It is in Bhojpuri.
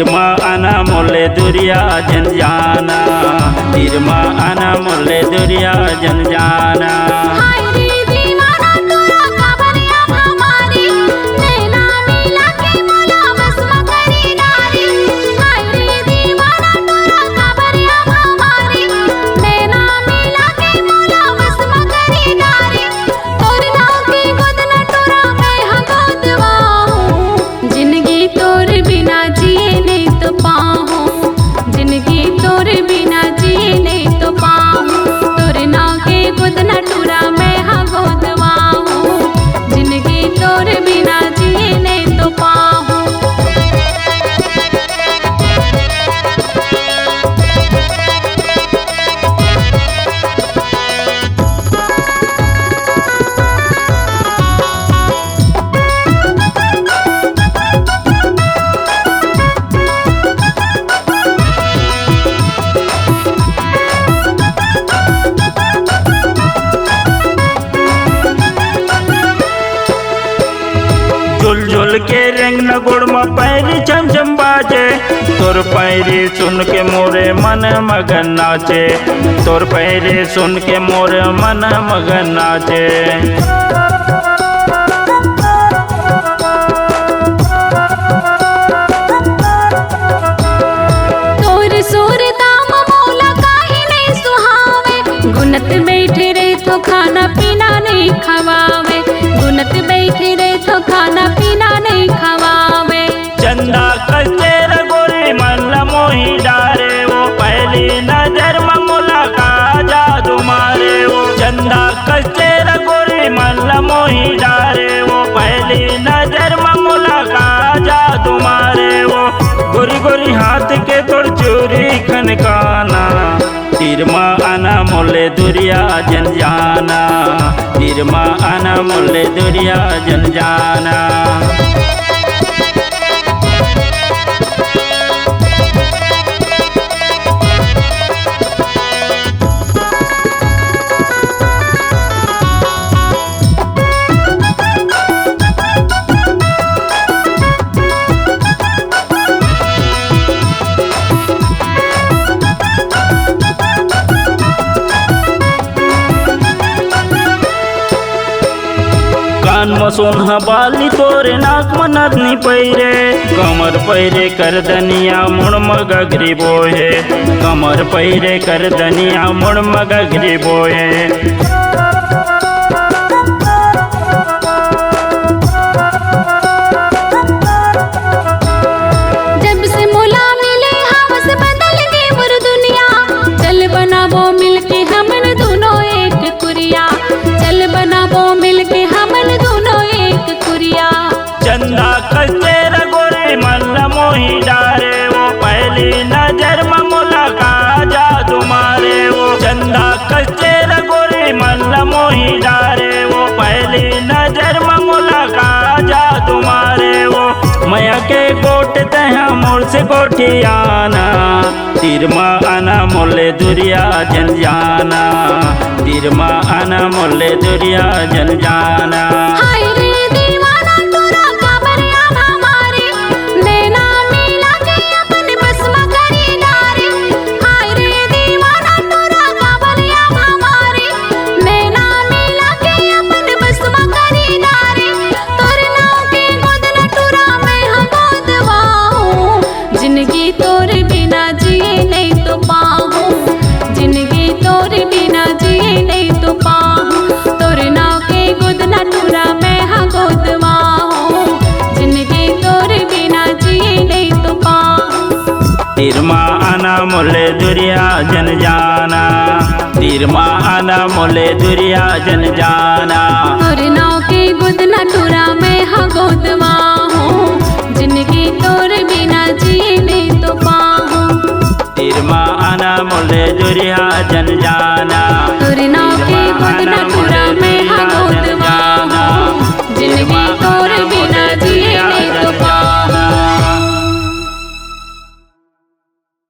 तिरमा आना मोले दुरिया जन जाना, तिरमा आना मोले दुरिया जन जाना। झुल झुल के रंग न गुड़ में पैरी छम छम बाजे, तोर पैरी सुन के मोरे मन मगन नाचे, तोर पैरी सुन के मोरे मन मगन नाचे। तोर सुर दाम मौला काहे नहीं सुहावे, गुनत बैठे रहे तो खाना पीना नहीं खवावे, गुनत बैठे रहे तो खाना पीना नहीं खवावे। चंदा कस्तेर गोरी मन मोही डारे, वो पहली नजर में मुलाकात जादू मारे। वो चंदा कस्तेर गोरी मन मोही डारे, वो पहली नजर में मुलाकात जादू मारे। वो गोरी गोरी हाथ के तोड़ चोरी खनकाना, तिरमा आना मोले दुरिया जन जाना, तिरमा आना मोले दुरिया जन जाना। कान में सोना बाली तोरे नाक में नथनी पैरे, कमर पैरे कर दनिया मुड़ में गगरी बोहे, कमर पैरे कर दनिया मुड़ में गगरी बोहे। जब से मुला मिले हवस बदल गई बुर दुनिया, चल बनाबो मिलके हमन दोनों एक कुरिया, चल बनाबो मिलके हमन दोनों एक कुरिया। चंदा कस्तेर गोरी मन मोही डारे, वो पहली नजर में मुलाकात जादू मारे। वो चंदा कस्तेर गोरी मन मोही डारे, वो पहली नजर में मुलाकात जादू मारे। वो मैया के गोट तहा मोर से गोटियाना, तिरमा आना मोले दुरिया जन जाना, तिरमा आना मोले दुरिया जन जाना। हाय रे दीवाना तोरा काबरिया हमारे, नैना मिला के अपन बस में करी डारे। हाय रे दीवाना तोरा काबरिया हमारे, नैना मिला के अपन बस में करी डारे। तोर नाव के गोद न टूरा मैं हम गोदवाऊं, जिंदगी तोर बिना जिए नहीं तो पाऊं, जिंदगी तोर बिना जिए नहीं तो पाऊं। तोर नाव के गोद न टूरा मैं हाँ गोदवाऊं, जिंदगी तोर बिना जिए नहीं तो पाऊं। तिरमा आना मोले दुरिया जन जाना, तिरमा आना मोले दुरिया जन जाना। तोर नाव के गोद न टूरा मैं हाँ गोदवाऊं, जिंदगी तोर बिना जिए नहीं तो पाऊं। तिरमा आना मोले दुरिया जन जाना, तोर नाव के गोद न